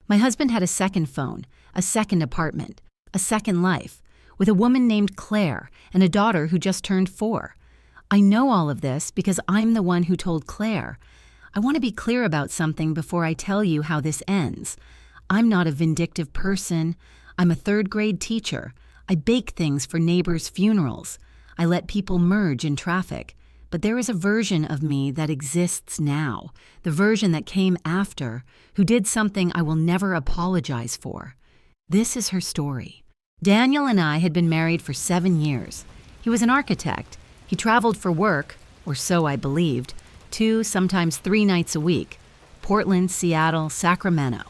My husband had a second phone, a second apartment, a second life, with a woman named Claire and a daughter who just turned 4. I know all of this because I'm the one who told Claire. I want to be clear about something before I tell you how this ends. I'm not a vindictive person. I'm a 3rd-grade teacher. I bake things for neighbors' funerals. I let people merge in traffic. But there is a version of me that exists now, the version that came after, who did something I will never apologize for. This is her story. Daniel and I had been married for 7 years. He was an architect. He traveled for work, or so I believed, 2, sometimes 3 nights a week. Portland, Seattle, Sacramento.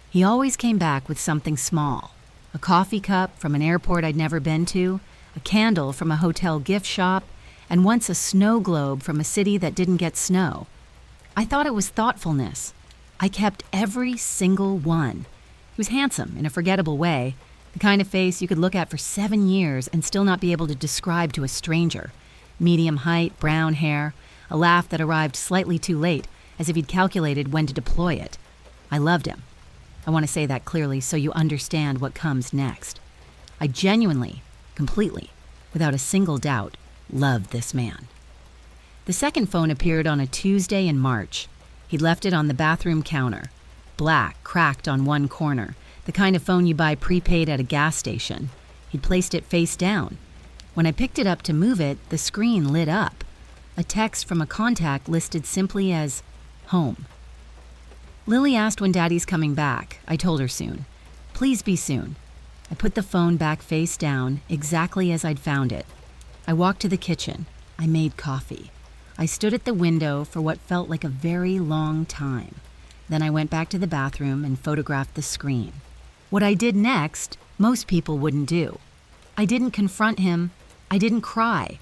He always came back with something small. A coffee cup from an airport I'd never been to, a candle from a hotel gift shop, and once a snow globe from a city that didn't get snow. I thought it was thoughtfulness. I kept every single one. He was handsome in a forgettable way, the kind of face you could look at for 7 years and still not be able to describe to a stranger. Medium height, brown hair, a laugh that arrived slightly too late, as if he'd calculated when to deploy it. I loved him. I want to say that clearly so you understand what comes next. I genuinely, completely, without a single doubt, loved this man. The second phone appeared on a Tuesday in March. He'd left it on the bathroom counter. Black, cracked on one corner, the kind of phone you buy prepaid at a gas station. He'd placed it face down. When I picked it up to move it, the screen lit up. A text from a contact listed simply as home. Lily asked when Daddy's coming back. I told her soon. Please be soon. I put the phone back face down, exactly as I'd found it. I walked to the kitchen. I made coffee. I stood at the window for what felt like a very long time. Then I went back to the bathroom and photographed the screen. What I did next, most people wouldn't do. I didn't confront him. I didn't cry.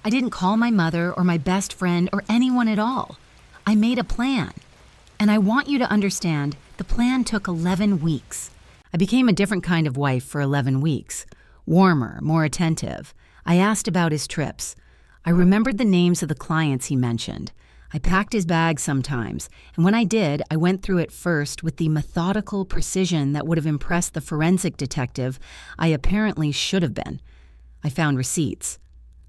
I didn't call my mother or my best friend or anyone at all. I made a plan. And I want you to understand, the plan took 11 weeks. I became a different kind of wife for 11 weeks. Warmer, more attentive. I asked about his trips. I remembered the names of the clients he mentioned. I packed his bag sometimes, and when I did, I went through it first with the methodical precision that would have impressed the forensic detective I apparently should have been. I found receipts.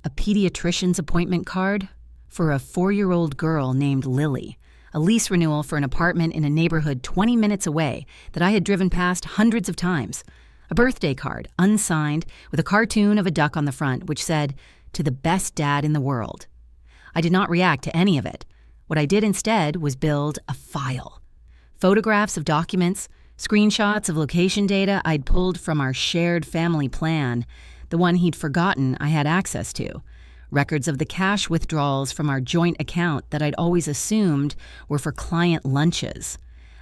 A pediatrician's appointment card for a 4-year-old girl named Lily. A lease renewal for an apartment in a neighborhood 20 minutes away that I had driven past hundreds of times. A birthday card, unsigned, with a cartoon of a duck on the front, which said, "To the best dad in the world." I did not react to any of it. What I did instead was build a file. Photographs of documents, screenshots of location data I'd pulled from our shared family plan, the one he'd forgotten I had access to. Records of the cash withdrawals from our joint account that I'd always assumed were for client lunches.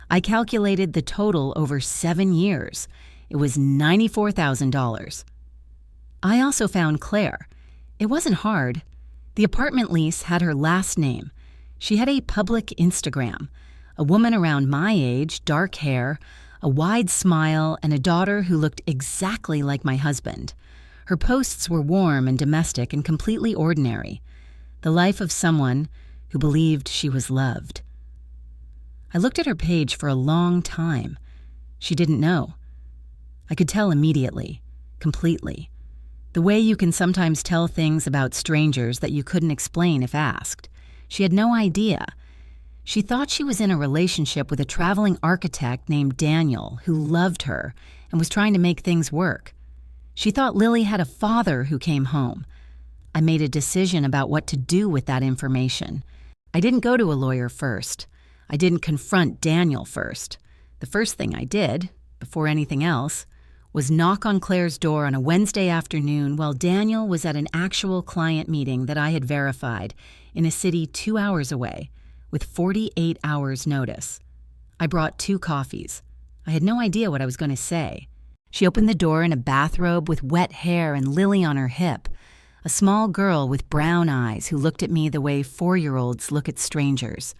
I calculated the total over 7 years. It was $94,000. I also found Claire. It wasn't hard. The apartment lease had her last name. She had a public Instagram. A woman around my age, dark hair, a wide smile, and a daughter who looked exactly like my husband. Her posts were warm and domestic and completely ordinary. The life of someone who believed she was loved. I looked at her page for a long time. She didn't know. I could tell immediately, completely. The way you can sometimes tell things about strangers that you couldn't explain if asked. She had no idea. She thought she was in a relationship with a traveling architect named Daniel who loved her and was trying to make things work. She thought Lily had a father who came home. I made a decision about what to do with that information. I didn't go to a lawyer first. I didn't confront Daniel first. The first thing I did, before anything else, was knock on Claire's door on a Wednesday afternoon while Daniel was at an actual client meeting that I had verified in a city 2 hours away, with 48 hours' notice. I brought 2 coffees. I had no idea what I was going to say. She opened the door in a bathrobe with wet hair and Lily on her hip, a small girl with brown eyes who looked at me the way 4-year-olds look at strangers,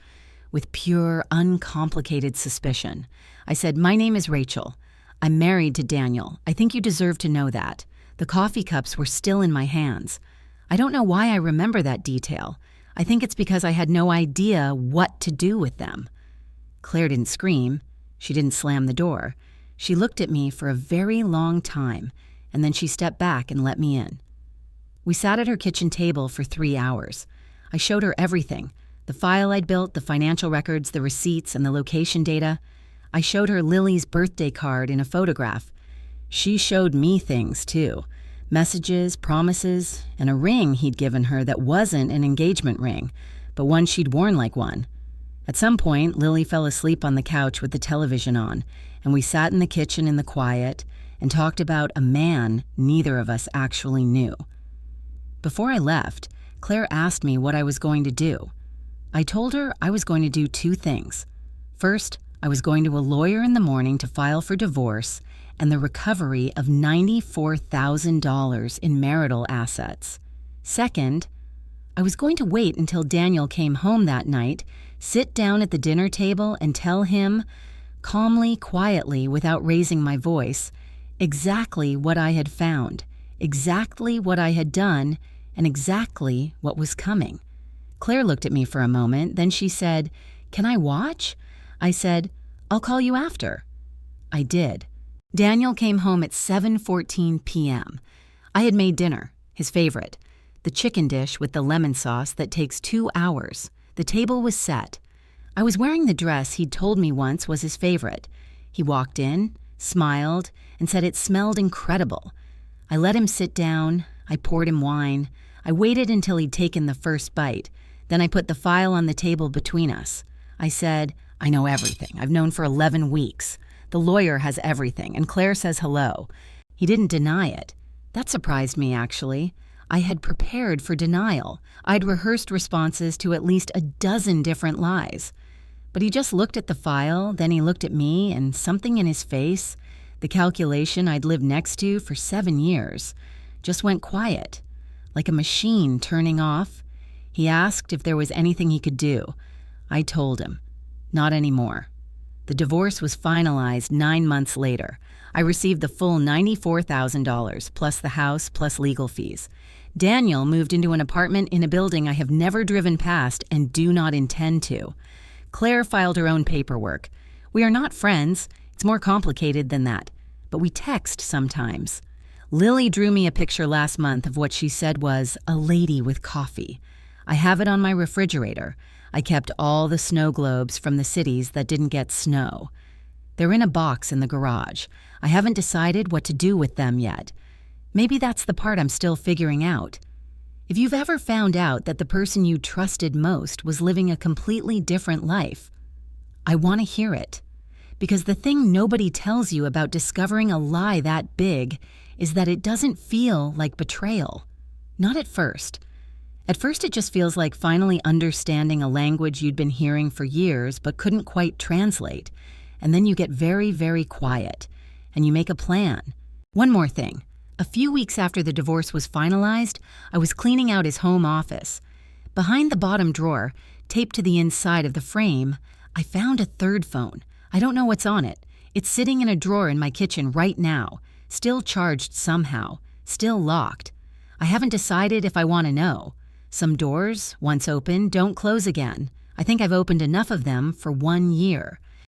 with pure, uncomplicated suspicion. I said, "My name is Rachel. I'm married to Daniel. I think you deserve to know that." The coffee cups were still in my hands. I don't know why I remember that detail. I think it's because I had no idea what to do with them. Claire didn't scream. She didn't slam the door. She looked at me for a very long time, and then she stepped back and let me in. We sat at her kitchen table for 3 hours. I showed her everything: the file I'd built, the financial records, the receipts, and the location data. I showed her Lily's birthday card in a photograph. She showed me things, too. Messages, promises, and a ring he'd given her that wasn't an engagement ring, but one she'd worn like one. At some point, Lily fell asleep on the couch with the television on, and we sat in the kitchen in the quiet and talked about a man neither of us actually knew. Before I left, Claire asked me what I was going to do. I told her I was going to do 2 things. First, I was going to a lawyer in the morning to file for divorce and the recovery of $94,000 in marital assets. Second, I was going to wait until Daniel came home that night, sit down at the dinner table and tell him, calmly, quietly, without raising my voice, exactly what I had found, exactly what I had done, and exactly what was coming. Claire looked at me for a moment, then she said, "Can I watch?" I said, "I'll call you after." I did. Daniel came home at 7:14 p.m. I had made dinner, his favorite, the chicken dish with the lemon sauce that takes 2 hours. The table was set. I was wearing the dress he'd told me once was his favorite. He walked in, smiled, and said it smelled incredible. I let him sit down. I poured him wine. I waited until he'd taken the first bite. Then I put the file on the table between us. I said, "I know everything. I've known for 11 weeks. The lawyer has everything, and Claire says hello." He didn't deny it. That surprised me, actually. I had prepared for denial. I'd rehearsed responses to at least a dozen different lies. But he just looked at the file, then he looked at me, and something in his face, the calculation I'd lived next to for 7 years, just went quiet, like a machine turning off. He asked if there was anything he could do. I told him, not anymore. The divorce was finalized 9 months later. I received the full $94,000, plus the house, plus legal fees. Daniel moved into an apartment in a building I have never driven past and do not intend to. Claire filed her own paperwork. We are not friends. It's more complicated than that. But we text sometimes. Lily drew me a picture last month of what she said was a lady with coffee. I have it on my refrigerator. I kept all the snow globes from the cities that didn't get snow. They're in a box in the garage. I haven't decided what to do with them yet. Maybe that's the part I'm still figuring out. If you've ever found out that the person you trusted most was living a completely different life, I want to hear it. Because the thing nobody tells you about discovering a lie that big is that it doesn't feel like betrayal. Not at first. At first, it just feels like finally understanding a language you'd been hearing for years but couldn't quite translate. And then you get very, very quiet, and you make a plan. One more thing. A few weeks after the divorce was finalized, I was cleaning out his home office. Behind the bottom drawer, taped to the inside of the frame, I found a third phone. I don't know what's on it. It's sitting in a drawer in my kitchen right now, still charged somehow, still locked. I haven't decided if I want to know. Some doors, once open, don't close again. I think I've opened enough of them for 1 year.